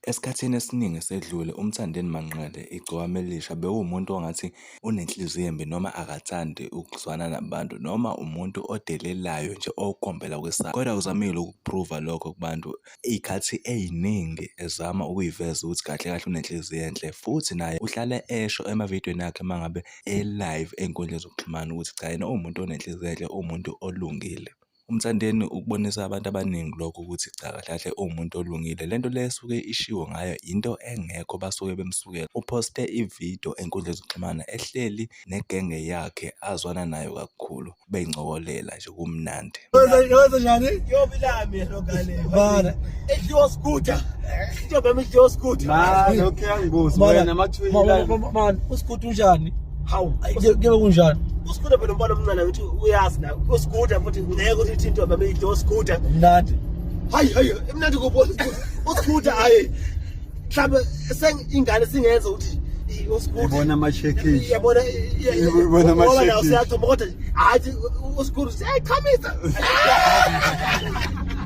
Esikhathini esiningi esedlule uMthandeni Manqele igciwane elisha bewumuntu ongathi unenhliziyo embi noma akathandi ukuzwana nabantu noma umuntu odelelayo nje okhombela kwesakhe. Kodwa uzamile ukupruva lokho kubantu iy'khathi ey'ningi ezama ukuyiveza ukuthi kahle kahle unenhliziyo enhle, futhi naye uhlale esho emavidiyweni akhe uma ngabe e-live ey'nkundleni zokuxhumana ukuthi cha yena uwumuntu onenhliziyo enhle, uwumuntu olungile. UMthandeni ukubonisa abantu abaningi lokho ukuthi cha kahle kahle uwumuntu olungile. Lento le esuke ishiwo ngayo into engekho basuke bemsukela. Uphoste ividiyo ey'nkundleni zokuxhumana ehleli negenge yakhe azwana nayo kakhulu bey'ncokolela nje kumnandi. Wenza njani? Yobilami lokale. Bana, edliwa scooter. Njengoba edliwa scooter. Ma, okay angibuzi wena makuthwile. Man, uScooter unjani? Hawu, kube kunjani? uScooter phela umbona omncane ukuthi uyazi na uScooter futhi ngeke ukuthi ithintwe baba idliwa scooter. Mnandi. Hayi, emnandi kubona uScooter hayi. Mhlawumbe ingane singenza ukuthi uScooter Ibona ama-check-in. Yabona Ibona ama-check-in. Ngoba la usiyathoma kodwa hayi uScooter hey khamisa.